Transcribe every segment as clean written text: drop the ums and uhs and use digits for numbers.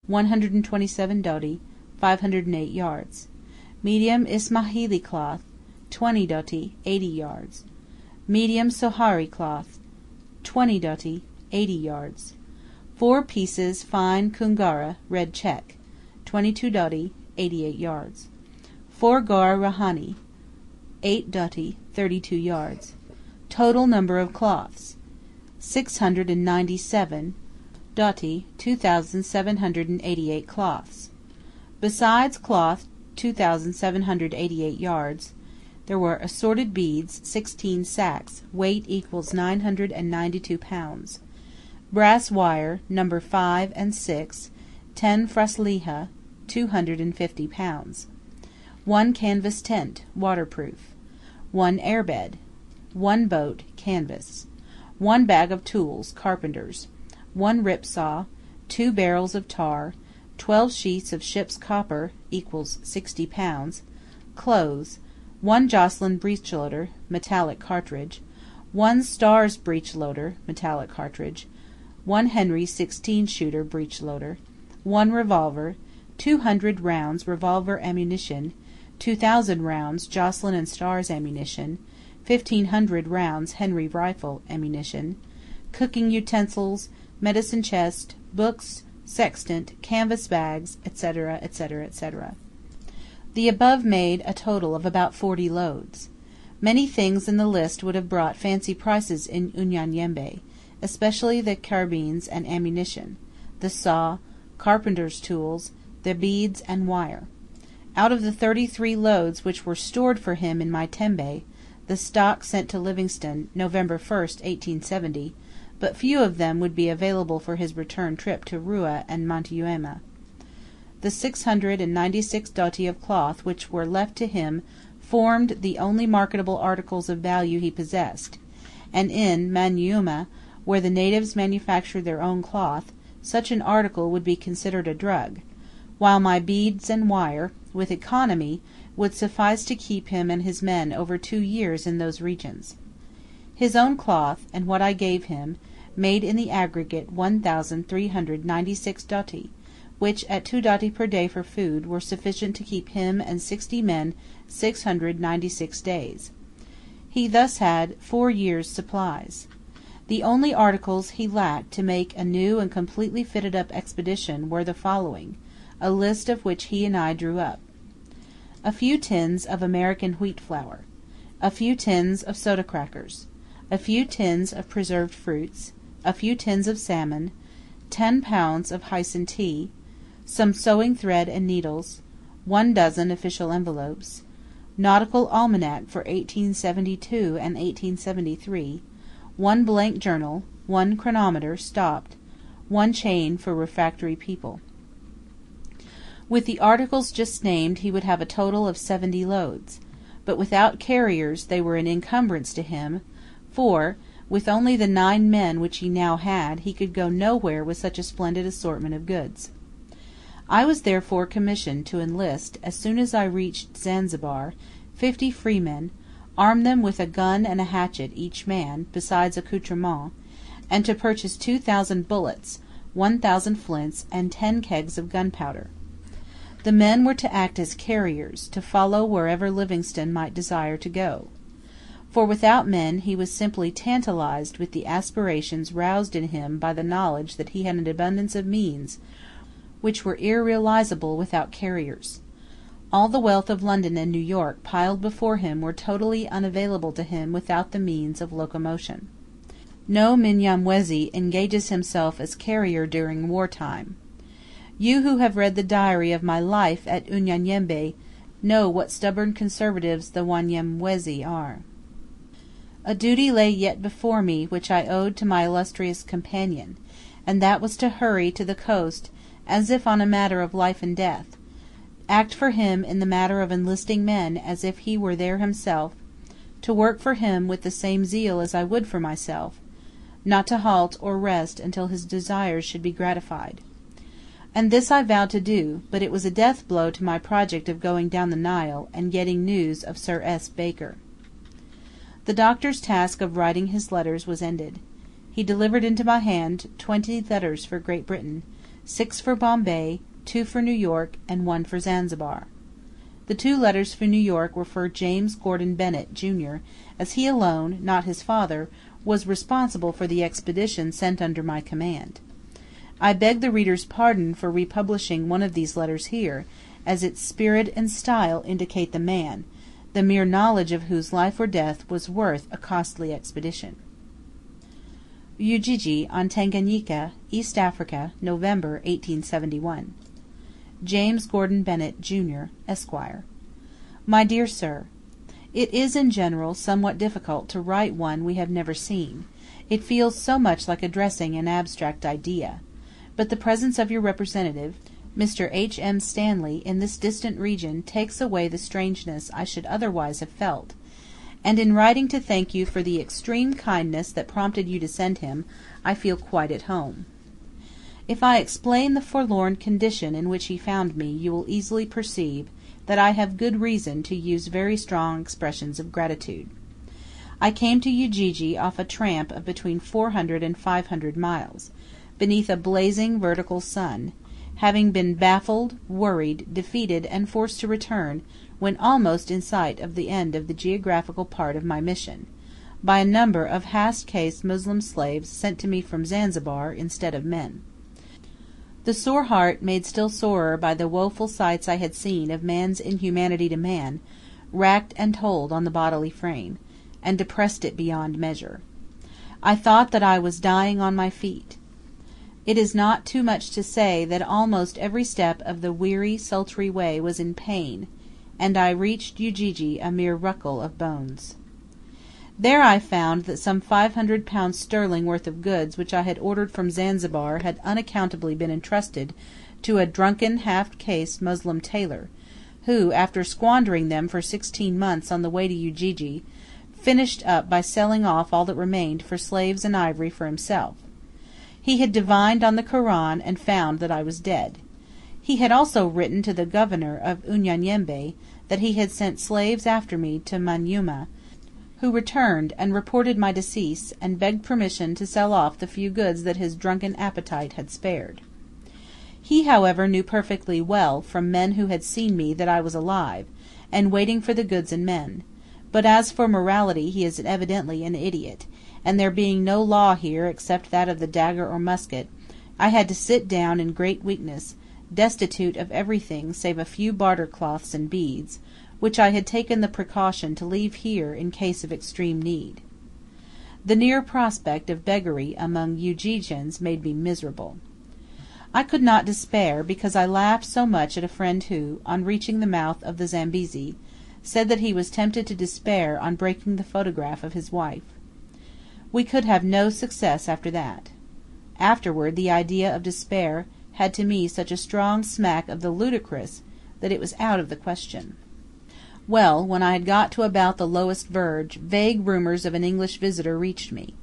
127 doti, 508 yards. Medium Ismahili cloth, 20 doti, 80 yards. Medium Sohari cloth, 20 doti, 80 yards. 4 pieces fine Kungara red check, 22 doti, 88 yards. 4 gar rahani, 8 doti, 32 yards. Total number of cloths, 697 doti, 2,788 cloths. Besides cloth 2,788 yards, there were assorted beads, 16 sacks, weight equals 992 pounds. Brass wire, number 5 and 6, 10 frasliha, 250 pounds. 1 canvas tent, waterproof. 1 airbed. 1 boat, canvas. 1 bag of tools, carpenters. 1 rip saw, 2 barrels of tar, 12 sheets of ship's copper, equals 60 pounds. Clothes. 1 Jocelyn breechloader, metallic cartridge. 1 Stars breechloader, metallic cartridge. 1 Henry 16-shooter breechloader. 1 revolver. 200 rounds revolver ammunition. 2,000 rounds Jocelyn and Stars ammunition. 1,500 rounds Henry rifle ammunition. Cooking utensils, medicine chest, books, sextant, canvas bags, etc., etc., etc. The above made a total of about 40 loads. Many things in the list would have brought fancy prices in Unyanyembe, especially the carbines and ammunition, the saw, carpenter's tools, the beads and wire. Out of the 33 loads which were stored for him in my tembe, the stock sent to Livingstone, November 1, 1870, but few of them would be available for his return trip to Rua and Manyuema. The 696 doti of cloth which were left to him formed the only marketable articles of value he possessed, and in Manyuema, where the natives manufacture their own cloth, such an article would be considered a drug, while my beads and wire, with economy, would suffice to keep him and his men over 2 years in those regions. His own cloth, and what I gave him, made in the aggregate 1,396 doti, which at 2 doti per day for food were sufficient to keep him and 60 men 696 days. He thus had 4 years' supplies. The only articles he lacked to make a new and completely fitted up expedition were the following, a list of which he and I drew up: a few tins of American wheat flour, a few tins of soda crackers, a few tins of preserved fruits, a few tins of salmon, 10 pounds of Hyson tea, some sewing thread and needles, 1 dozen official envelopes, nautical almanac for 1872 and 1873, 1 blank journal, 1 chronometer stopped, 1 chain for refractory people. With the articles just named he would have a total of 70 loads, but without carriers they were an encumbrance to him, for, with only the 9 men which he now had, he could go nowhere with such a splendid assortment of goods. I was therefore commissioned to enlist, as soon as I reached Zanzibar, 50 freemen, arm them with a gun and a hatchet each man, besides accoutrements, and to purchase 2,000 bullets, 1,000 flints, and 10 kegs of gunpowder. The men were to act as carriers, to follow wherever Livingstone might desire to go. For without men he was simply tantalized with the aspirations roused in him by the knowledge that he had an abundance of means which were irrealizable without carriers. All the wealth of London and New York piled before him were totally unavailable to him without the means of locomotion. No Mnyamwezi engages himself as carrier during war time. You who have read the diary of my life at Unyanyembe know what stubborn conservatives the Wanyamwezi are. A duty lay yet before me which I owed to my illustrious companion, and that was to hurry to the coast as if on a matter of life and death, act for him in the matter of enlisting men as if he were there himself, to work for him with the same zeal as I would for myself, not to halt or rest until his desires should be gratified. And this I vowed to do, but it was a death blow to my project of going down the Nile and getting news of Sir S. Baker. The doctor's task of writing his letters was ended. He delivered into my hand 20 letters for Great Britain, 6 for Bombay, 2 for New York, and 1 for Zanzibar. The 2 letters for New York were for James Gordon Bennett, Jr., as he alone, not his father, was responsible for the expedition sent under my command. I beg the reader's pardon for republishing one of these letters here, as its spirit and style indicate the man, the mere knowledge of whose life or death was worth a costly expedition. Ujiji on Tanganyika, East Africa, November, 1871. James Gordon Bennett, Jr., Esquire. My dear Sir, it is in general somewhat difficult to write one we have never seen, it feels so much like addressing an abstract idea; but the presence of your representative, Mr. H. M. Stanley, in this distant region takes away the strangeness I should otherwise have felt, and in writing to thank you for the extreme kindness that prompted you to send him, I feel quite at home. If I explain the forlorn condition in which he found me, you will easily perceive that I have good reason to use very strong expressions of gratitude. I came to Ujiji off a tramp of between 400 and 500 miles, beneath a blazing vertical sun, having been baffled, worried, defeated, and forced to return, when almost in sight of the end of the geographical part of my mission, by a number of half-caste Moslem slaves sent to me from Zanzibar instead of men. The sore heart, made still sorer by the woeful sights I had seen of man's inhumanity to man, racked and told on the bodily frame, and depressed it beyond measure. I thought that I was dying on my feet. It is not too much to say that almost every step of the weary, sultry way was in pain, and I reached Ujiji a mere ruckle of bones. There I found that some £500 sterling worth of goods which I had ordered from Zanzibar had unaccountably been entrusted to a drunken half-caste Moslem tailor, who, after squandering them for 16 months on the way to Ujiji, finished up by selling off all that remained for slaves and ivory for himself. He had divined on the Koran and found that I was dead. He had also written to the governor of Unyanyembe that he had sent slaves after me to Manyuma, who returned and reported my decease, and begged permission to sell off the few goods that his drunken appetite had spared. He, however, knew perfectly well from men who had seen me that I was alive, and waiting for the goods and men; but as for morality he is evidently an idiot, and there being no law here except that of the dagger or musket, I had to sit down in great weakness, destitute of everything save a few barter cloths and beads, which I had taken the precaution to leave here in case of extreme need. The near prospect of beggary among Ujijans made me miserable. I could not despair, because I laughed so much at a friend who, on reaching the mouth of the Zambesi, said that he was tempted to despair on breaking the photograph of his wife. We could have no success after that. Afterward the idea of despair had to me such a strong smack of the ludicrous that it was out of the question. Well, when I had got to about the lowest verge, vague rumours of an English visitor reached me.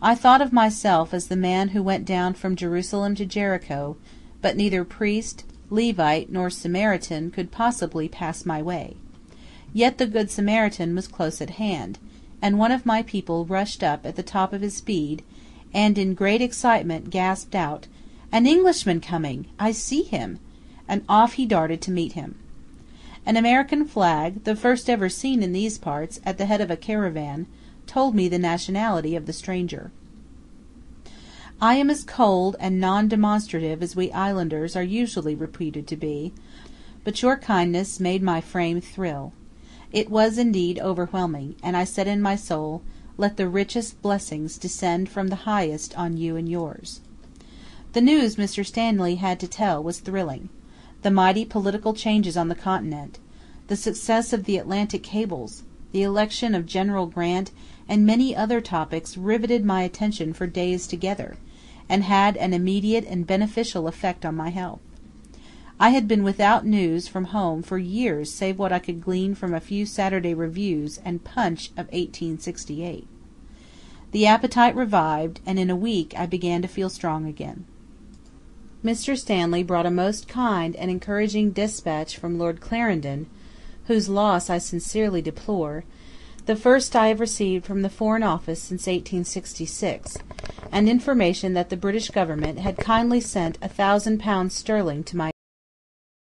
I thought of myself as the man who went down from Jerusalem to Jericho, but neither priest, Levite, nor Samaritan could possibly pass my way. Yet the good Samaritan was close at hand, and one of my people rushed up at the top of his speed, and in great excitement gasped out, "An Englishman coming! I see him!" and off he darted to meet him. An American flag, the first ever seen in these parts, at the head of a caravan, told me the nationality of the stranger. I am as cold and non-demonstrative as we islanders are usually reputed to be, but your kindness made my frame thrill. It was indeed overwhelming, and I said in my soul, "Let the richest blessings descend from the highest on you and yours." The news Mr. Stanley had to tell was thrilling. The mighty political changes on the continent, the success of the Atlantic cables, the election of General Grant, and many other topics riveted my attention for days together, and had an immediate and beneficial effect on my health. I had been without news from home for years save what I could glean from a few Saturday Reviews and Punch of 1868. The appetite revived, and in a week I began to feel strong again. Mr. Stanley brought a most kind and encouraging despatch from Lord Clarendon, whose loss I sincerely deplore, the first I have received from the Foreign Office since 1866, and information that the British Government had kindly sent £1,000 sterling to my